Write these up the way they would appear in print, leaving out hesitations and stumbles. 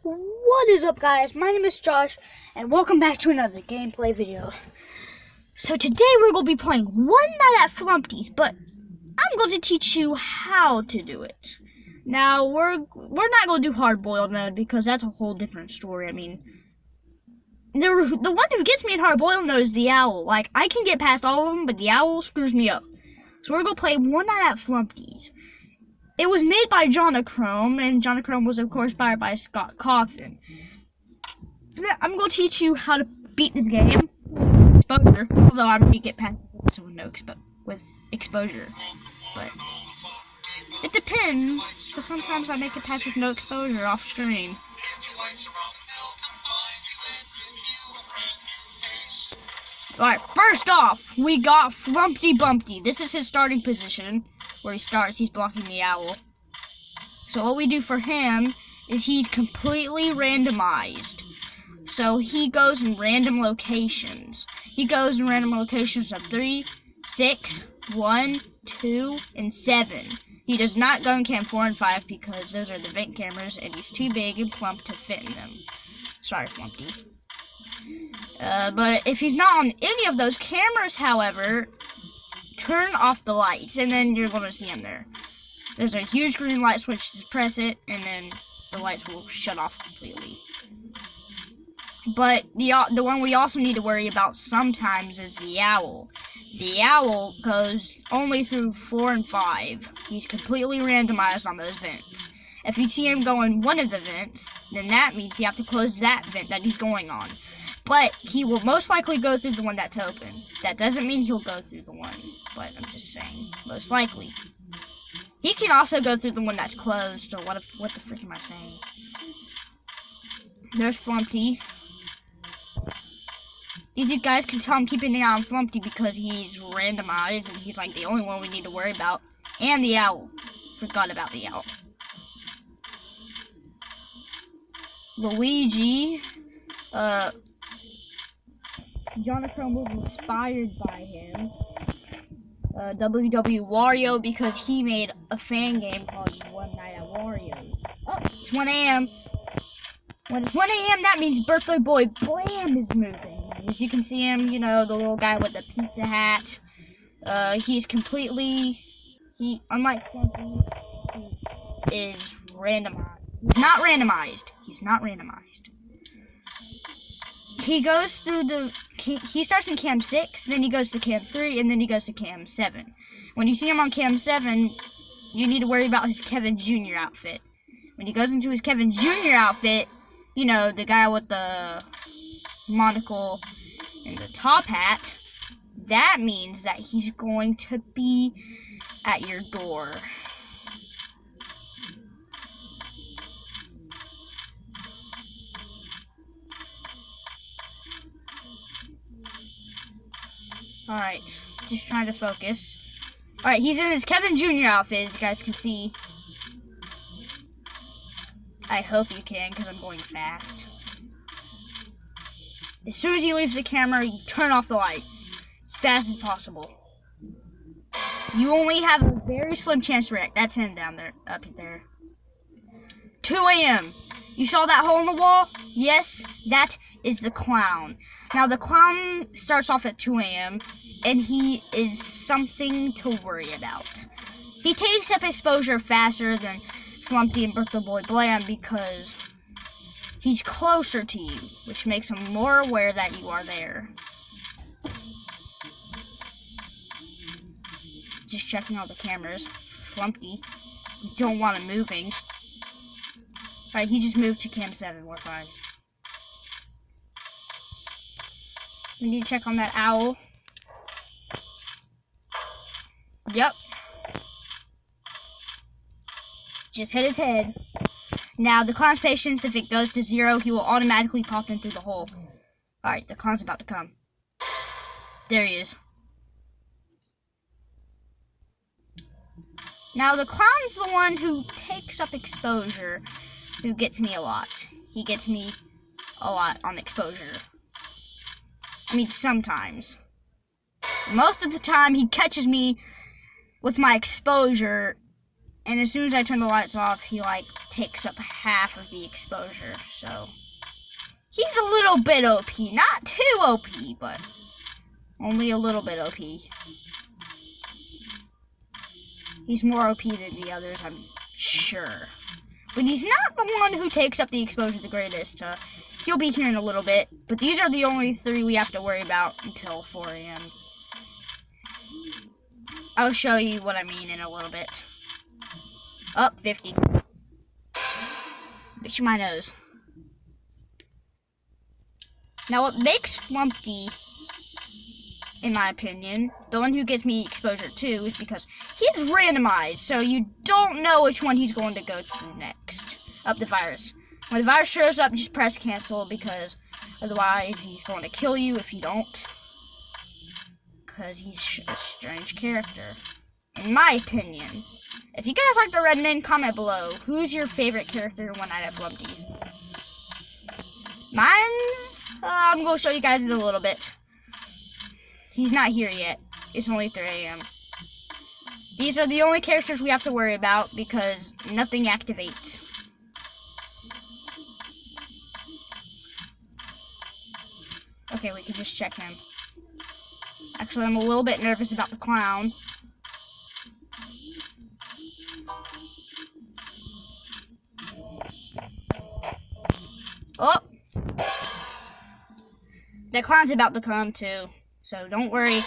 What is up, guys? My name is Josh, and welcome back to another gameplay video. So today we're going to be playing One Night at Flumpty's, but I'm going to teach you how to do it. Now, we're not going to do hard-boiled mode because that's a whole different story. I mean, the one who gets me in hard-boiled mode is the owl. Like, I can get past all of them, but the owl screws me up. So we're going to play One Night at Flumpty's. It was made by Jonachrome, and Jonachrome was, of course, inspired by Scott Cawthon. I'm going to teach you how to beat this game with exposure, although I would get past it with exposure. But it depends, because sometimes I make it past with no exposure off screen. Alright, first off, we got Flumpty Bumpty. This is his starting position. Where he starts, he's blocking the owl. So what we do for him is he's completely randomized. So he goes in random locations. He goes in random locations of 3, 6, 1, 2, and 7. He does not go in cam 4 and 5 because those are the vent cameras and he's too big and plump to fit in them. Sorry, Flumpty. But if he's not on any of those cameras, however, turn off the lights, and then you're going to see him there. There's a huge green light switch, just press it, and then the lights will shut off completely. But the one we also need to worry about sometimes is the owl. The owl goes only through 4 and 5. He's completely randomized on those vents. If you see him go in one of the vents, then that means you have to close that vent that he's going on. But he will most likely go through the one that's open. That doesn't mean he'll go through the one, but I'm just saying, most likely. He can also go through the one that's closed, or what the frick am I saying? There's Flumpty. As you guys can tell, I'm keeping an eye on Flumpty because he's randomized, and he's like the only one we need to worry about. And the owl. Forgot about the owl. Luigi, Jonachrome was inspired by him. WW Wario, because he made a fan game called One Night at Wario's. Oh, it's 1 a.m. When it's 1 a.m., that means Birthday Boy Blam is moving. As you can see him, you know, the little guy with the pizza hat. He's completely, unlike Flumpty, he is randomized. He's not randomized. He's not randomized. He goes through he starts in cam 6, then he goes to cam 3, and then he goes to cam 7. When you see him on cam 7, you need to worry about his Kevin Jr. outfit. When he goes into his Kevin Jr. outfit, you know, the guy with the monocle and the top hat, that means that he's going to be at your door. Alright, just trying to focus. Alright, he's in his Kevin Jr. outfit, as you guys can see. I hope you can, because I'm going fast. As soon as he leaves the camera, you turn off the lights. As fast as possible. You only have a very slim chance to react. That's him down there, up there. 2 a.m. You saw that hole in the wall? Yes, that is the clown. Now, the clown starts off at 2 a.m., and he is something to worry about. He takes up exposure faster than Flumpty and Birthday Boy Blam because he's closer to you, which makes him more aware that you are there. Just checking all the cameras. Flumpty, you don't want him moving. Alright, he just moved to cam 7, we're fine. We need to check on that owl. Yep. Just hit his head. Now, the clown's patience, if it goes to 0, he will automatically pop in through the hole. Alright, the clown's about to come. There he is. Now, the clown's the one who takes up exposure, who gets me a lot. He gets me a lot on exposure. I mean, sometimes. Most of the time, he catches me with my exposure, and as soon as I turn the lights off, he, like, takes up half of the exposure, so he's a little bit OP. Not too OP, but only a little bit OP. He's more OP than the others, I'm sure. But he's not the one who takes up the exposure the greatest. He'll be here in a little bit. But these are the only 3 we have to worry about until 4 a.m. I'll show you what I mean in a little bit. Up 50. Bitch my nose. Now what makes Flumpty, in my opinion, the one who gets me exposure too, is because he's randomized, so you don't know which one he's going to go to next. Up the virus. When the virus shows up, just press cancel, because otherwise he's going to kill you if you don't. Because he's a strange character, in my opinion. If you guys like the Redman, comment below. Who's your favorite character in One Night at Flumpty's? Mine's, I'm going to show you guys in a little bit. He's not here yet. It's only 3 a.m. These are the only characters we have to worry about because nothing activates. Okay, we can just check him. Actually, I'm a little bit nervous about the clown. Oh! The clown's about to come too. So don't worry.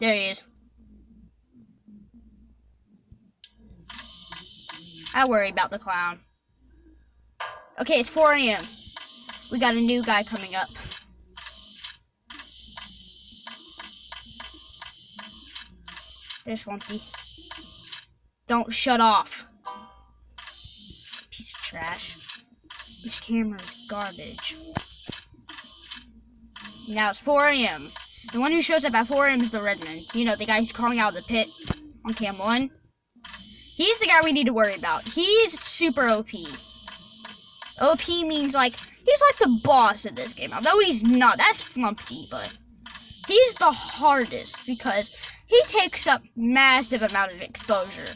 There he is. I worry about the clown. Okay, it's 4 a.m. We got a new guy coming up. There's Flumpty. Don't shut off. Piece of trash. This camera is garbage. Now it's 4 a.m. The one who shows up at 4 a.m. is the Redman. You know, the guy who's crawling out of the pit on cam 1. He's the guy we need to worry about. He's super OP. OP means, like, he's like the boss of this game. Although he's not. That's Flumpty, but he's the hardest because he takes up massive amount of exposure.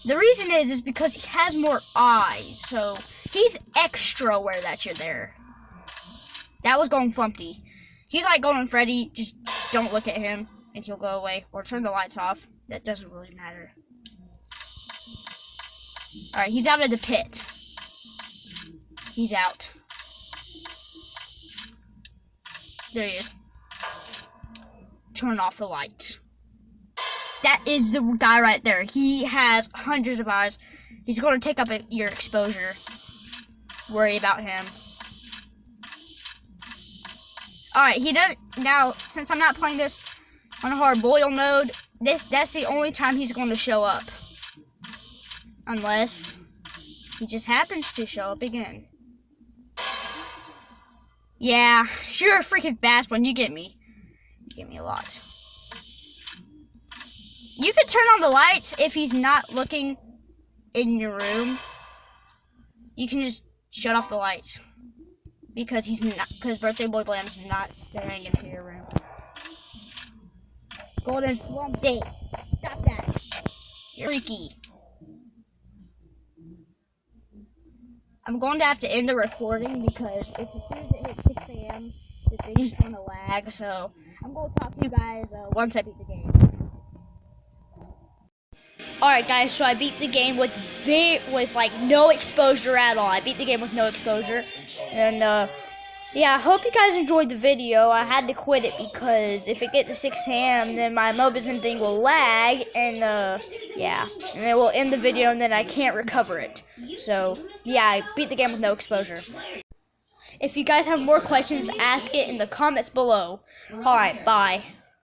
The reason is because he has more eyes, so he's extra aware that you're there. That was going Flumpty. He's like Golden Freddy, just don't look at him and he'll go away. Or turn the lights off. That doesn't really matter. Alright, he's out of the pit. He's out. There he is. Turn off the lights. That is the guy right there. He has hundreds of eyes. He's going to take up your exposure. Worry about him. Alright, he does. Now, since I'm not playing this on hard boil mode, that's the only time he's going to show up. Unless he just happens to show up again. Yeah, sure, freaking fast one. You get me. You get me a lot. You could turn on the lights if he's not looking in your room. You can just shut off the lights. Because Birthday Boy Blam's not staring into your room. Golden Flumpty. Stop that. You're freaky. I'm going to have to end the recording because as soon as it hits 6 a.m., the thing's going to lag. So I'm going to talk to you guys once I beat the game. Alright guys, so I beat the game with like no exposure at all. I beat the game with no exposure. And yeah, I hope you guys enjoyed the video. I had to quit it because if it gets to 6 a.m. then my Mobizen thing will lag and yeah. And then we'll end the video and then I can't recover it. So yeah, I beat the game with no exposure. If you guys have more questions, ask it in the comments below. Alright, bye.